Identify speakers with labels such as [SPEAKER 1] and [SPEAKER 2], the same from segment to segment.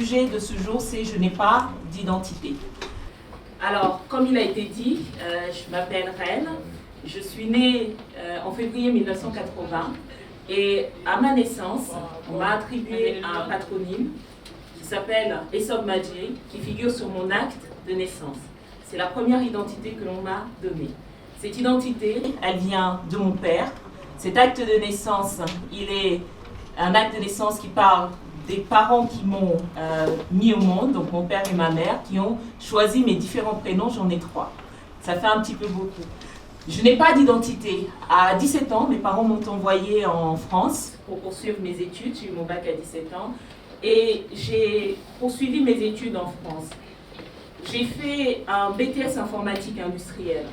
[SPEAKER 1] sujet de ce jour, c'est « Je n'ai pas d'identité ». Alors, comme il a été dit, je m'appelle Reine, je suis née en février 1980 et à ma naissance, on m'a attribué un patronyme qui s'appelle Esob Madjé, qui figure sur mon acte de naissance. C'est la première identité que l'on m'a donnée. Cette identité, elle vient de mon père. Cet acte de naissance, il est un acte de naissance qui parle des parents qui m'ont mis au monde, donc mon père et ma mère, qui ont choisi mes différents prénoms, j'en ai 3. Ça fait un petit peu beaucoup. Je n'ai pas d'identité. À 17 ans, mes parents m'ont envoyé en France pour poursuivre mes études. J'ai eu mon bac à 17 ans et j'ai poursuivi mes études en France. J'ai fait un BTS informatique industrielle.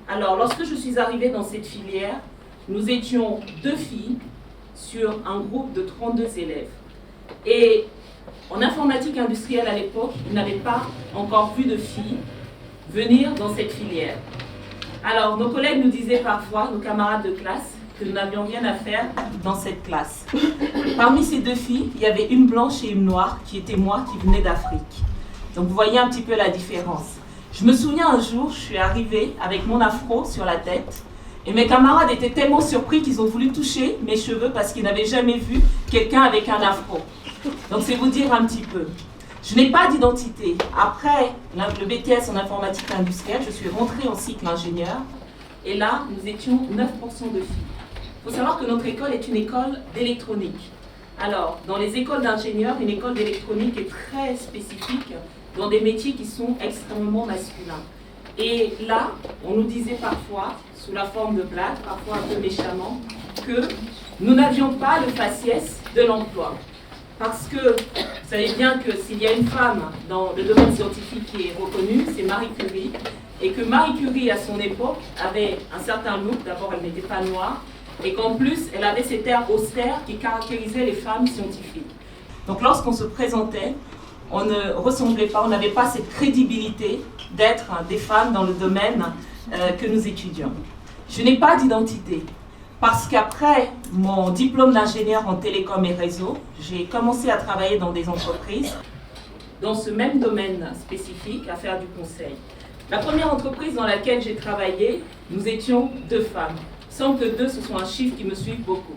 [SPEAKER 1] Alors, lorsque je suis arrivée dans cette filière, nous étions 2 filles sur un groupe de 32 élèves. Et en informatique industrielle à l'époque, il n'avait pas encore vu de filles venir dans cette filière. Alors, nos collègues nous disaient parfois, nos camarades de classe, que nous n'avions rien à faire dans cette classe. Parmi ces 2 filles, il y avait une blanche et une noire, qui était moi, qui venait d'Afrique. Donc, vous voyez un petit peu la différence. Je me souviens un jour, je suis arrivée avec mon afro sur la tête, et mes camarades étaient tellement surpris qu'ils ont voulu toucher mes cheveux parce qu'ils n'avaient jamais vu quelqu'un avec un afro. Donc, c'est vous dire un petit peu. Je n'ai pas d'identité. Après le BTS en informatique industrielle, je suis rentrée en cycle ingénieur. Et là, nous étions 9% de filles. Il faut savoir que notre école est une école d'électronique. Alors, dans les écoles d'ingénieurs, une école d'électronique est très spécifique dans des métiers qui sont extrêmement masculins. Et là, on nous disait parfois, sous la forme de blagues, parfois un peu méchamment, que nous n'avions pas le faciès de l'emploi. Parce que vous savez bien que s'il y a une femme dans le domaine scientifique qui est reconnue, c'est Marie Curie. Et que Marie Curie, à son époque, avait un certain look. D'abord, elle n'était pas noire. Et qu'en plus, elle avait cet air austère qui caractérisait les femmes scientifiques. Donc lorsqu'on se présentait, on ne ressemblait pas, on n'avait pas cette crédibilité d'être des femmes dans le domaine que nous étudions. Je n'ai pas d'identité. Parce qu'après mon diplôme d'ingénieur en télécom et réseau, j'ai commencé à travailler dans des entreprises dans ce même domaine spécifique, à faire du conseil. La première entreprise dans laquelle j'ai travaillé, nous étions 2 femmes. Sans que 2, ce soit un chiffre qui me suive beaucoup.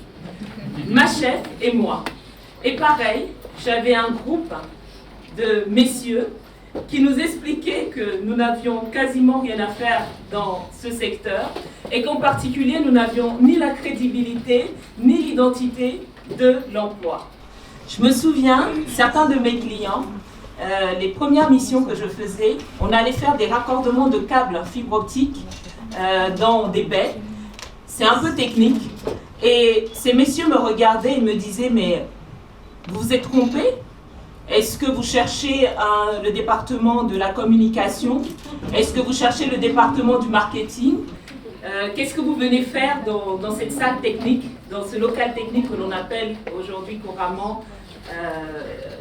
[SPEAKER 1] Ma chef et moi. Et pareil, j'avais un groupe de messieurs qui nous expliquaient que nous n'avions quasiment rien à faire dans ce secteur et qu'en particulier, nous n'avions ni la crédibilité ni l'identité de l'emploi. Je me souviens, certains de mes clients, les premières missions que je faisais, on allait faire des raccordements de câbles fibre optique dans des baies. C'est un peu technique. Et ces messieurs me regardaient et me disaient « Mais vous vous êtes trompés ? Est-ce que vous cherchez le département de la communication? Est-ce que vous cherchez le département du marketing? Qu'est-ce que vous venez faire dans cette salle technique, dans ce local technique que l'on appelle aujourd'hui couramment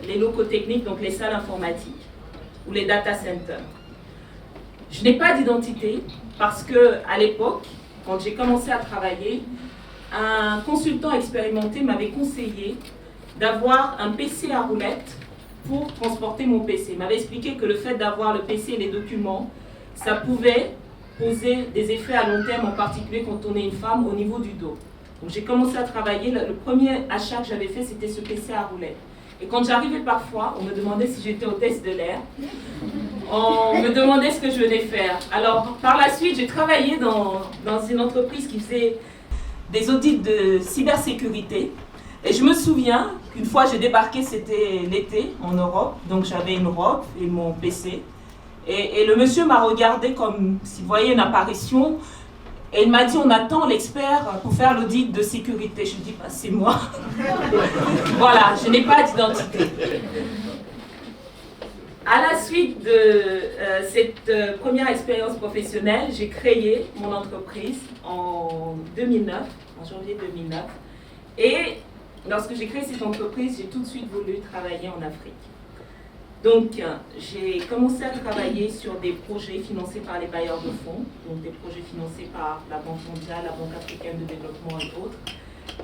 [SPEAKER 1] les locaux techniques, donc les salles informatiques ou les data centers? Je n'ai pas d'identité parce qu'à l'époque, quand j'ai commencé à travailler, un consultant expérimenté m'avait conseillé d'avoir un PC à roulettes pour transporter mon PC. Il m'avait expliqué que le fait d'avoir le PC et les documents, ça pouvait poser des effets à long terme, en particulier quand on est une femme, au niveau du dos. Donc j'ai commencé à travailler, le premier achat que j'avais fait, c'était ce PC à roulettes. Et quand j'arrivais parfois, on me demandait si j'étais hôtesse de l'air, on me demandait ce que je venais faire. Alors par la suite, j'ai travaillé dans une entreprise qui faisait des audits de cybersécurité. Et je me souviens qu'une fois j'ai débarqué, c'était l'été en Europe, donc j'avais une robe et mon PC. Et le monsieur m'a regardé comme s'il voyait une apparition. Et il m'a dit, on attend l'expert pour faire l'audit de sécurité. Je dis, bah, c'est moi. Voilà, je n'ai pas d'identité. À la suite de cette première expérience professionnelle, j'ai créé mon entreprise en 2009, en janvier 2009. Et lorsque j'ai créé cette entreprise, j'ai tout de suite voulu travailler en Afrique. Donc, j'ai commencé à travailler sur des projets financés par les bailleurs de fonds, donc des projets financés par la Banque mondiale, la Banque africaine de développement et autres.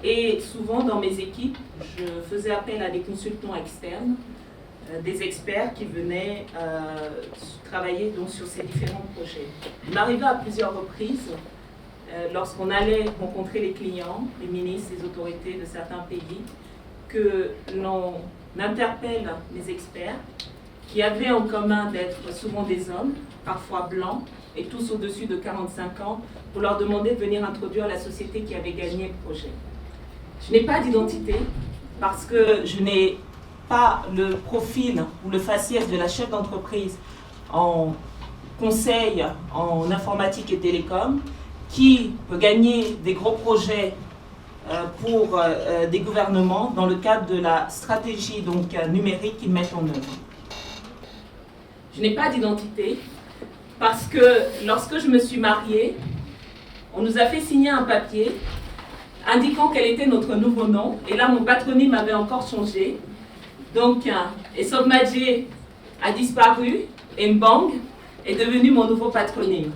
[SPEAKER 1] Et souvent, dans mes équipes, je faisais appel à des consultants externes des experts qui venaient travailler donc, sur ces différents projets. Il m'arrivait à plusieurs reprises, lorsqu'on allait rencontrer les clients, les ministres, les autorités de certains pays, que l'on interpelle les experts qui avaient en commun d'être souvent des hommes, parfois blancs, et tous au-dessus de 45 ans, pour leur demander de venir introduire la société qui avait gagné le projet. Je n'ai pas d'identité parce que je n'ai pas le profil ou le faciès de la chef d'entreprise en conseil en informatique et télécom qui peut gagner des gros projets pour des gouvernements dans le cadre de la stratégie donc, numérique qu'ils mettent en œuvre. Je n'ai pas d'identité parce que lorsque je me suis mariée, on nous a fait signer un papier indiquant quel était notre nouveau nom. Et là, mon patronyme avait encore changé. Donc, Essop Madjé a disparu et Mbang est devenu mon nouveau patronyme.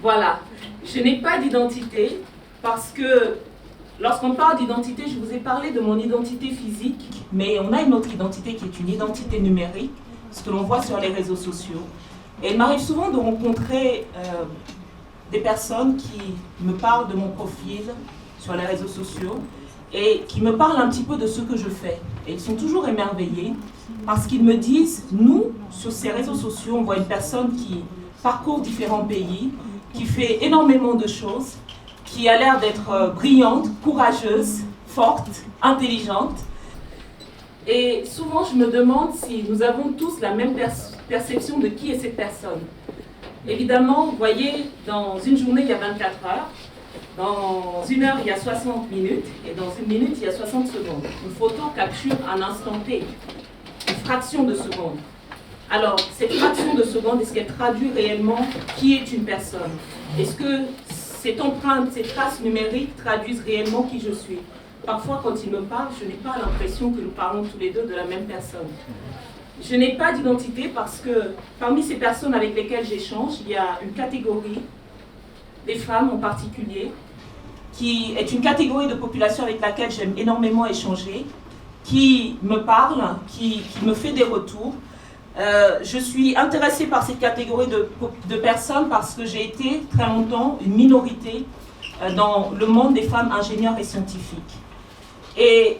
[SPEAKER 1] Voilà. Je n'ai pas d'identité parce que lorsqu'on parle d'identité, je vous ai parlé de mon identité physique, mais on a une autre identité qui est une identité numérique, ce que l'on voit sur les réseaux sociaux. Et il m'arrive souvent de rencontrer des personnes qui me parlent de mon profil sur les réseaux sociaux et qui me parlent un petit peu de ce que je fais. Et ils sont toujours émerveillés parce qu'ils me disent, nous, sur ces réseaux sociaux, on voit une personne qui parcourt différents pays, qui fait énormément de choses, qui a l'air d'être brillante, courageuse, forte, intelligente. Et souvent, je me demande si nous avons tous la même perception de qui est cette personne. Évidemment, vous voyez, dans une journée, il y a 24 heures. Dans une heure, il y a 60 minutes. Et dans une minute, il y a 60 secondes. Une photo capture un instant T, une fraction de seconde. Alors, cette fraction de seconde, est-ce qu'elle traduit réellement qui est une personne? Est-ce que cette empreinte, ces traces numériques traduisent réellement qui je suis? Parfois, quand ils me parlent, je n'ai pas l'impression que nous parlons tous les deux de la même personne. Je n'ai pas d'identité parce que parmi ces personnes avec lesquelles j'échange, il y a une catégorie, des femmes en particulier, qui est une catégorie de population avec laquelle j'aime énormément échanger, qui me parle, qui me fait des retours. Je suis intéressée par cette catégorie de personnes parce que j'ai été très longtemps une minorité dans le monde des femmes ingénieures et scientifiques. Et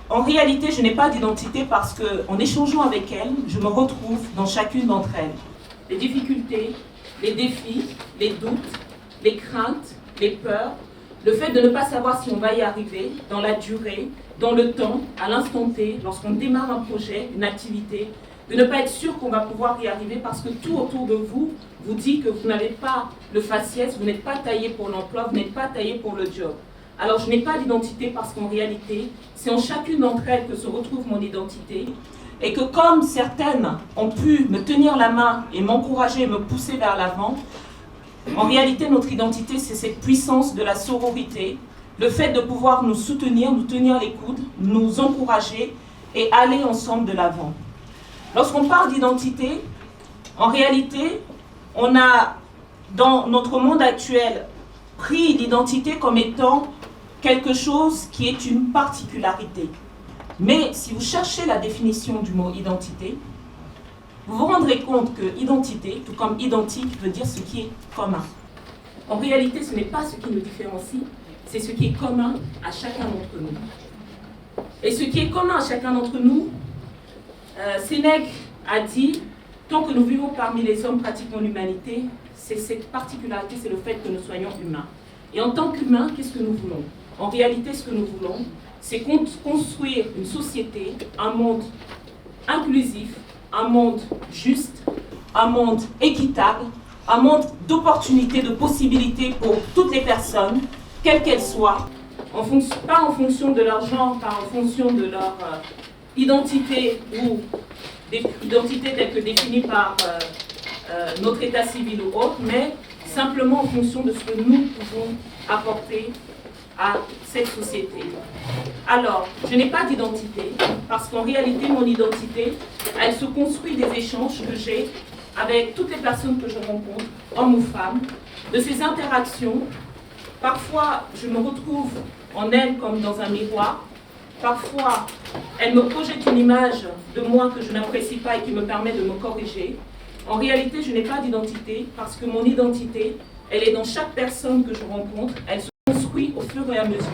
[SPEAKER 1] en réalité, je n'ai pas d'identité parce qu'en échangeant avec elles, je me retrouve dans chacune d'entre elles. Les difficultés, les défis, les doutes, les craintes, les peurs, le fait de ne pas savoir si on va y arriver dans la durée, dans le temps, à l'instant T, lorsqu'on démarre un projet, une activité, de ne pas être sûr qu'on va pouvoir y arriver parce que tout autour de vous vous dit que vous n'avez pas le faciès, vous n'êtes pas taillé pour l'emploi, vous n'êtes pas taillé pour le job. Alors je n'ai pas d'identité parce qu'en réalité, c'est en chacune d'entre elles que se retrouve mon identité et que comme certaines ont pu me tenir la main et m'encourager, me pousser vers l'avant, en réalité notre identité c'est cette puissance de la sororité, le fait de pouvoir nous soutenir, nous tenir les coudes, nous encourager et aller ensemble de l'avant. Lorsqu'on parle d'identité, en réalité, on a dans notre monde actuel pris l'identité comme étant quelque chose qui est une particularité. Mais si vous cherchez la définition du mot identité, vous vous rendrez compte que identité, tout comme identique, veut dire ce qui est commun. En réalité, ce n'est pas ce qui nous différencie, c'est ce qui est commun à chacun d'entre nous. Et ce qui est commun à chacun d'entre nous, Sénèque a dit, tant que nous vivons parmi les hommes pratiquant l'humanité, c'est cette particularité, c'est le fait que nous soyons humains. Et en tant qu'humains, qu'est-ce que nous voulons? En réalité, ce que nous voulons, c'est construire une société, un monde inclusif, un monde juste, un monde équitable, un monde d'opportunités, de possibilités pour toutes les personnes, quelles qu'elles soient, pas en fonction de leur genre, pas en fonction de leur identité ou des identités telles que définies par notre état civil ou autre, mais simplement en fonction de ce que nous pouvons apporter à cette société. Alors, je n'ai pas d'identité, parce qu'en réalité, mon identité, elle se construit des échanges que j'ai avec toutes les personnes que je rencontre, hommes ou femmes, de ces interactions. Parfois, je me retrouve en elles comme dans un miroir, Parfois, elles me projettent une image de moi que je n'apprécie pas et qui me permet de me corriger. En réalité, je n'ai pas d'identité parce que mon identité, elle est dans chaque personne que je rencontre. Elle se construit au fur et à mesure.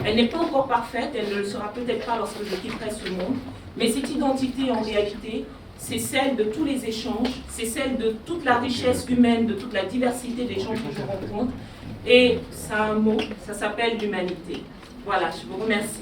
[SPEAKER 1] Elle n'est pas encore parfaite, elle ne le sera peut-être pas lorsque je quitterai ce monde. Mais cette identité, en réalité, c'est celle de tous les échanges, c'est celle de toute la richesse humaine, de toute la diversité des gens que je rencontre. Et ça a un mot, ça s'appelle l'humanité. Voilà, je vous remercie.